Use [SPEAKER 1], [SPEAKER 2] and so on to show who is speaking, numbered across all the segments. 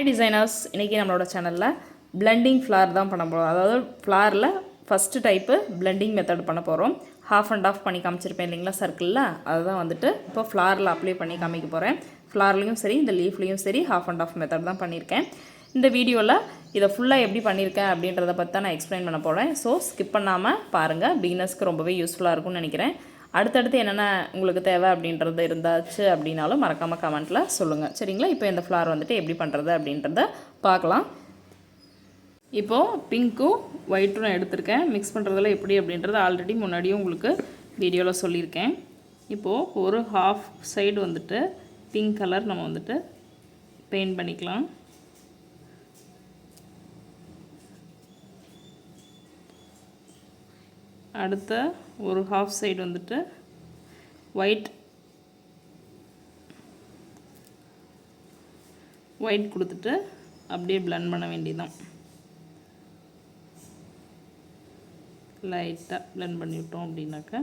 [SPEAKER 1] Hi designers, இன்றைக்கி நம்மளோட சேனலில் பிளெண்டிங் ஃப்ளார் தான் பண்ண போகிறோம். அதாவது ஃப்ளாரில் ஃபஸ்ட்டு டைப்பு பிளெண்டிங் மெத்தட் பண்ண போகிறோம். ஹாஃப் அண்ட் ஆஃப் பண்ணி காமிச்சிருப்பேன் இல்லைங்களா சர்க்கிளில், அதுதான் வந்துட்டு இப்போ ஃப்ளாரில் அப்ளை பண்ணி காமிக்க போகிறேன். ஃப்ளார்லேயும் சரி இந்த லீஃப்லேயும் சரி ஹாஃப் அண்ட் ஆஃப் மெத்தட் தான் பண்ணியிருக்கேன். இந்த வீடியோவில் இதை ஃபுல்லாக எப்படி பண்ணியிருக்கேன் அப்படின்றத பற்றி தான் நான் எக்ஸ்பிளைன் பண்ண போகிறேன். ஸோ ஸ்கிப் பண்ணாமல் பாருங்கள், பிகினர்ஸ்க்கு ரொம்பவே யூஸ்ஃபுல்லாக இருக்கும்னு நினைக்கிறேன். அடுத்தடுத்து என்னென்ன உங்களுக்கு தேவை அப்படின்றது இருந்தாச்சு அப்படின்னாலும் மறக்காமல் கமெண்ட்டில் சொல்லுங்கள், சரிங்களா? இப்போ இந்த ஃப்ளார் வந்துட்டு எப்படி பண்ணுறது அப்படின்றத பார்க்கலாம். இப்போது பிங்க்கும் ஒயிட்டும் நான் எடுத்திருக்கேன். மிக்ஸ் பண்ணுறதுல எப்படி அப்படின்றத ஆல்ரெடி முன்னாடியும் உங்களுக்கு வீடியோவில் சொல்லியிருக்கேன். இப்போது ஒரு ஹாஃப் சைடு வந்துட்டு பிங்க் கலர் நம்ம வந்துட்டு பெயிண்ட் பண்ணிக்கலாம். அடுத்த ஒரு ஹாஃப் சைடு வந்துட்டு ஒயிட் கொடுத்துட்டு அப்படியே பிளெண்ட் பண்ண வேண்டியதுதான். லைட்டாக பிளெண்ட் பண்ணி விட்டோம் அப்படின்னாக்கா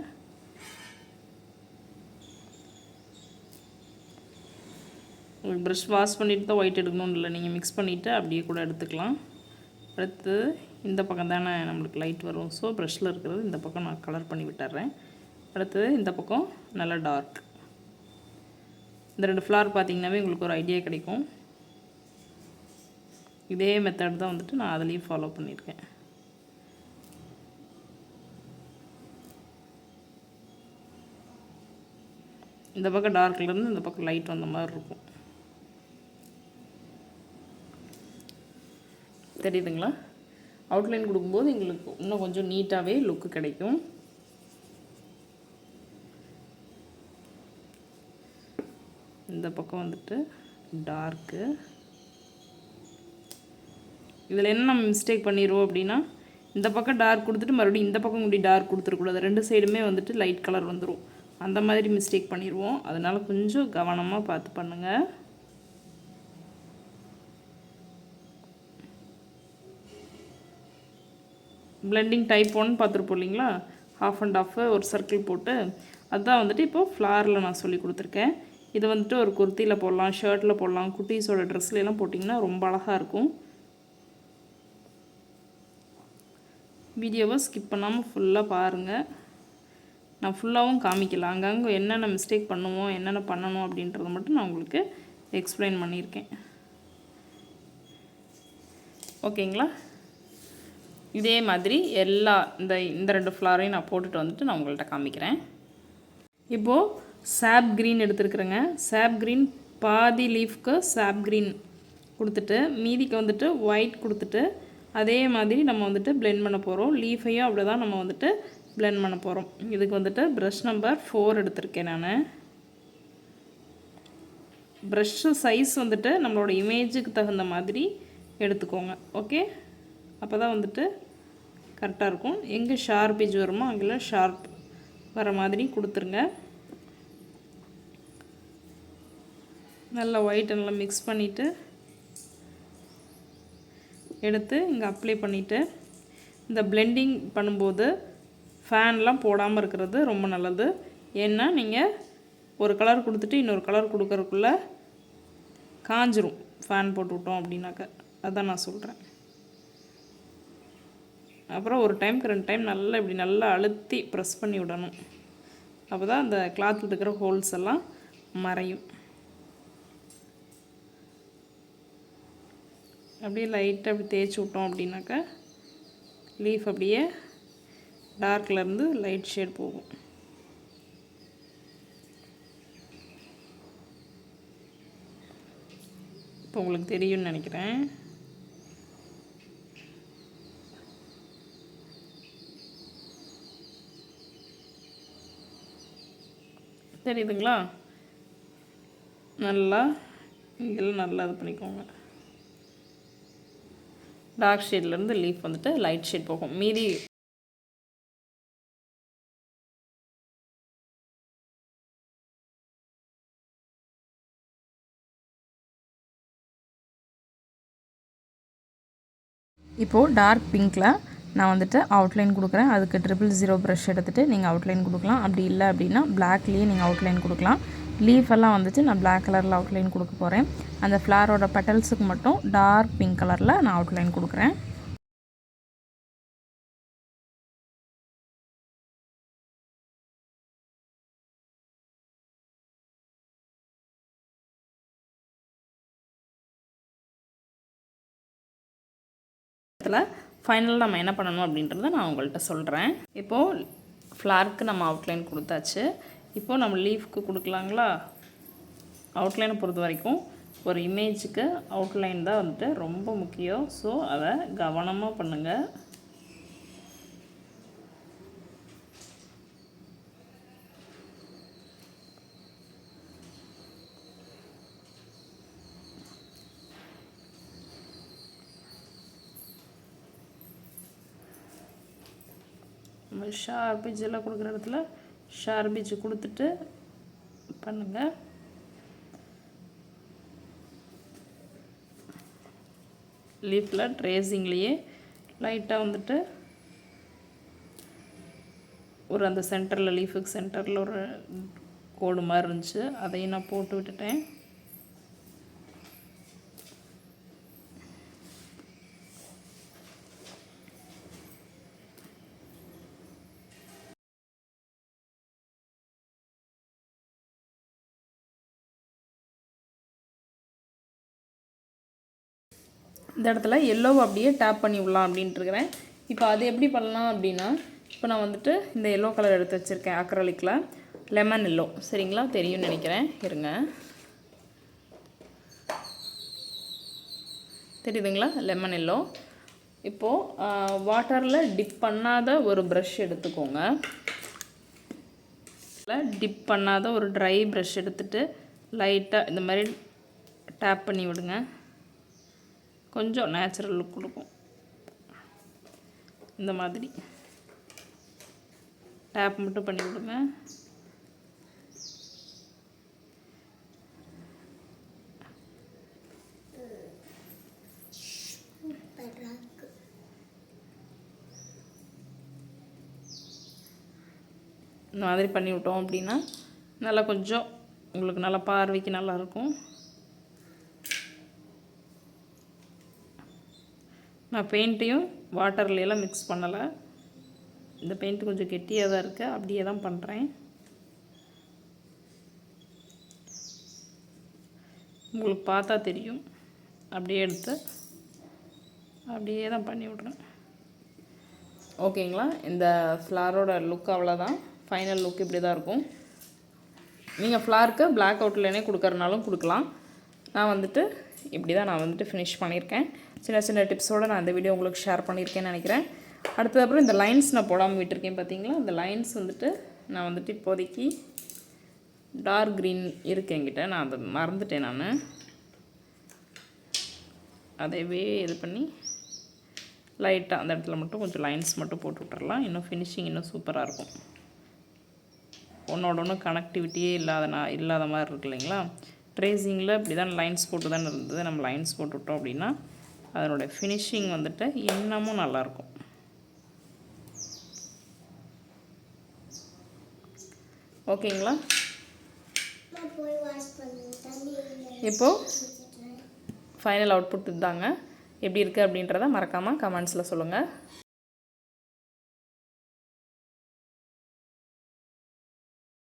[SPEAKER 1] உங்களுக்கு ப்ரஷ் வாஷ் பண்ணிவிட்டு தான் ஒயிட் எடுக்கணும்னு இல்லை, நீங்கள் மிக்ஸ் பண்ணிவிட்டு அப்படியே கூட எடுத்துக்கலாம். அடுத்து இந்த பக்கம் தானே நம்மளுக்கு லைட் வரும், ஸோ ப்ரஷ்ஷில் இருக்கிறது இந்த பக்கம் நான் கலர் பண்ணி விட்டுறேன். அடுத்தது இந்த பக்கம் நல்லா டார்க். இந்த ரெண்டு ஃப்ளார் பார்த்திங்கனாவே உங்களுக்கு ஒரு ஐடியா கிடைக்கும். இதே மெத்தட் தான் வந்துட்டு நான் அதுலேயும் ஃபாலோ பண்ணியிருக்கேன். இந்த பக்கம் டார்க்லேருந்து இந்த பக்கம் லைட் வந்த மாதிரி இருக்கும், தெரியுதுங்களா? அவுட்லைன் கொடுக்கும்போது எங்களுக்கு இன்னும் கொஞ்சம் நீட்டாகவே லுக்கு கிடைக்கும். இந்த பக்கம் வந்துட்டு டார்க்கு. இதில் என்ன நம்ம மிஸ்டேக் பண்ணிடுவோம் அப்படின்னா, இந்த பக்கம் டார்க் கொடுத்துட்டு மறுபடியும் இந்த பக்கம் இப்படி டார்க் கொடுத்துருக்கூடாது, ரெண்டு சைடுமே வந்துட்டு லைட் கலர் வந்துடும். அந்த மாதிரி மிஸ்டேக் பண்ணிடுவோம். அதனால் கொஞ்சம் கவனமாக பார்த்து பண்ணுங்கள். பிளெண்டிங் டைப் 1 பார்த்துருப்போம் இல்லைங்களா, ஹாஃப் அண்ட் ஆஃப் ஒரு சர்க்கிள் போட்டு, அதுதான் வந்துட்டு இப்போது ஃப்ளாரில் நான் சொல்லி கொடுத்துருக்கேன். இது வந்துட்டு ஒரு குர்த்தியில் போடலாம், ஷர்ட்டில் போடலாம், குட்டீஸோட ட்ரெஸ்லாம் போட்டிங்கன்னா ரொம்ப அழகாக இருக்கும். வீடியோவை ஸ்கிப் பண்ணாமல் ஃபுல்லாக பாருங்கள். நான் ஃபுல்லாகவும் காமிக்கலாம், அங்கங்கே என்னென்ன மிஸ்டேக் பண்ணுவோம், என்னென்ன பண்ணணும் அப்படின்றத மட்டும் நான் உங்களுக்கு எக்ஸ்பிளைன் பண்ணியிருக்கேன். ஓகேங்களா? இதே மாதிரி எல்லா இந்த ரெண்டு ஃப்ளாரையும் நான் போட்டுட்டு வந்துட்டு நான் உங்கள்கிட்ட காமிக்கிறேன். இப்போது சாப் க்ரீன் எடுத்துருக்குறேங்க. சாப் க்ரீன் பாதி லீஃப்க்கு சாப் க்ரீன் கொடுத்துட்டு மீதிக்கு வந்துட்டு ஒயிட் கொடுத்துட்டு அதே மாதிரி நம்ம வந்துட்டு பிளெண்ட் பண்ண போகிறோம். லீஃபையும் அப்படி தான் நம்ம வந்துட்டு பிளெண்ட் பண்ண போகிறோம். இதுக்கு வந்துட்டு ப்ரஷ் நம்பர் 4 எடுத்திருக்கேன் நான். ப்ரஷ்ஷு சைஸ் வந்துட்டு நம்மளோட இமேஜுக்கு தகுந்த மாதிரி எடுத்துக்கோங்க, ஓகே? அப்போ தான் வந்துட்டு கரெக்டாக இருக்கும். எங்கே ஷார்ப் எஜ் வருமோ அங்கெல்லாம் ஷார்ப் வர மாதிரி கொடுத்துருங்க. நல்லா ஒயிட் நல்லா மிக்ஸ் பண்ணிவிட்டு எடுத்து இங்கே அப்ளை பண்ணிவிட்டு, இந்த பிளெண்டிங் பண்ணும்போது ஃபேன்லாம் போடாமல் இருக்கிறது ரொம்ப நல்லது. ஏன்னா நீங்கள் ஒரு கலர் கொடுத்துட்டு இன்னொரு கலர் கொடுக்கறதுக்குள்ளே காஞ்சிரும் ஃபேன் போட்டு விட்டோம் அப்படின்னாக்க. அதான் நான் சொல்கிறேன். அப்புறம் ஒரு டைம்க்கு 2 டைம் நல்லா இப்படி நல்லா அழுத்தி ப்ரெஸ் பண்ணி விடணும். அப்போ தான் அந்த கிளாத்தில் இருக்கிற ஹோல்ஸ் எல்லாம் மறையும். அப்படியே லைட்டாக அப்படி தேய்ச்சி விட்டோம் அப்படின்னாக்கா லீஃப் அப்படியே டார்க்லேருந்து லைட் ஷேட் போகும். இப்போ உங்களுக்கு தெரியும்னு நினைக்கிறேன். தெரியுதுங்களா? நல்லா இங்கெல்லாம் நல்லா இது பண்ணிக்கோங்க. டார்க் ஷேட்லேருந்து லீஃப் வந்துட்டு லைட் ஷேட் போகும். மீதி இப்போது டார்க் பிங்க்கில் நான் வந்துட்டு அவுட்லைன் கொடுக்குறேன். அதுக்கு 000 ப்ரஷ் எடுத்துகிட்டு நீங்கள் அவுட்லைன் கொடுக்கலாம். அப்படி இல்லை அப்படின்னா பிளாக்லேயே நீங்கள் அவுட்லைன் கொடுக்கலாம். லீஃப் எல்லாம் வந்துட்டு நான் பிளாக் கலரில் அவுட்லைன் கொடுக்க போகிறேன். அந்த ஃப்ளாரோட பெட்டல்ஸுக்கு மட்டும் டார்க் பிங்க் கலரில் நான் அவுட்லைன் கொடுக்குறேன். ஃபைனல் நம்ம என்ன பண்ணணும் அப்படின்றத நான் உங்கள்கிட்ட சொல்கிறேன். இப்போது ஃப்ளாருக்கு நம்ம அவுட்லைன் கொடுத்தாச்சு. இப்போது நம்ம லீஃப்க்கு கொடுக்கலாங்களா? அவுட்லைனை பொறுத்த வரைக்கும் ஒரு இமேஜுக்கு அவுட்லைன் தான் வந்துட்டு ரொம்ப முக்கியம். ஸோ அதை கவனமாக பண்ணுங்கள். நம்ம ஷார்ப் எல்லாம் கொடுக்குற இடத்துல ஷார்ப் எட்ஜ் கொடுத்துட்டு பண்ணுங்கள். லீஃபில் ட்ரேசிங்லேயே லைட்டாக வந்துட்டு ஒரு அந்த சென்டரில் லீஃபுக்கு சென்டரில் ஒரு கோடு மாதிரி இருந்துச்சு, அதையும் நான் போட்டு விட்டுட்டேன். இந்த இடத்துல எல்லோவை அப்படியே டேப் பண்ணி விடலாம் அப்படின்ட்டு இருக்கிறேன். இப்போ அது எப்படி பண்ணலாம் அப்படின்னா, இப்போ நான் வந்துட்டு இந்த எல்லோ கலர் எடுத்து வச்சுருக்கேன் அக்ரலிக்கில், லெமன் எல்லோ. சரிங்களா? தெரியும்னு நினைக்கிறேன். இருங்க, தெரியுதுங்களா? Lemon yellow. இப்போது வாட்டரில் டிப் பண்ணாத ஒரு ப்ரஷ் எடுத்துக்கோங்க. டிப் பண்ணாத ஒரு ட்ரை ப்ரஷ் எடுத்துகிட்டு லைட்டாக இந்த மாதிரி டேப் பண்ணி விடுங்க. கொஞ்சம் நேச்சுரல் லுக் கொடுக்கும். இந்த மாதிரி டேப் மட்டும் பண்ணி விடுங்க. இந்த மாதிரி பண்ணி விட்டோம் அப்படின்னா நல்லா கொஞ்சம் உங்களுக்கு நல்லா பார்வைக்கு நல்லாயிருக்கும். நான் பெயிண்ட்டையும் வாட்டர்லையெல்லாம் மிக்ஸ் பண்ணலை. இந்த பெயிண்ட் கொஞ்சம் கெட்டியாக தான் இருக்குது, அப்படியே தான் பண்ணுறேன். உங்களுக்கு பார்த்தா தெரியும். அப்படியே எடுத்து அப்படியே தான் பண்ணி விட்றேன். ஓகேங்களா? இந்த ஃப்ளாரோட லுக் அவ்வளோதான். ஃபைனல் லுக் இப்படி தான் இருக்கும். நீங்கள் ஃப்ளாருக்கு பிளாக் அவுட்லைனே கொடுக்கறனாலும் கொடுக்கலாம். நான் வந்துட்டு இப்படி தான் நான் வந்துட்டு ஃபினிஷ் பண்ணியிருக்கேன். சின்ன சின்ன டிப்ஸோடு நான் இந்த வீடியோ உங்களுக்கு ஷேர் பண்ணியிருக்கேன்னு நினைக்கிறேன். அடுத்தது அப்புறம் இந்த லைன்ஸ் நான் போடாமல் விட்டுருக்கேன் பார்த்தீங்களா? இந்த லைன்ஸ் வந்துட்டு நான் வந்துட்டு இப்போதைக்கு டார்க் க்ரீன் இருக்குது என்கிட்ட, நான் அதை மறந்துட்டேன். நான் அதைவே இது பண்ணி லைட்டாக அந்த இடத்துல மட்டும் கொஞ்சம் லைன்ஸ் மட்டும் போட்டு விட்டுறலாம். இன்னும் ஃபினிஷிங் இன்னும் சூப்பராக இருக்கும். ஒன்றோட ஒன்று கனெக்டிவிட்டியே இல்லாத மாதிரி இருக்கு இல்லைங்களா? ட்ரேசிங்கில் இப்படி தான் லைன்ஸ் போட்டு தானே இருந்தது. நம்ம லைன்ஸ் போட்டு விட்டோம் அப்படின்னா அதனுடைய ஃபினிஷிங் வந்துட்டு இன்னமும் நல்லாயிருக்கும். ஓகேங்களா? இப்போது ஃபைனல் அவுட்புட் தாங்க. எப்படி இருக்குது அப்படின்றத மறக்காமல் கமெண்ட்ஸில் சொல்லுங்கள்.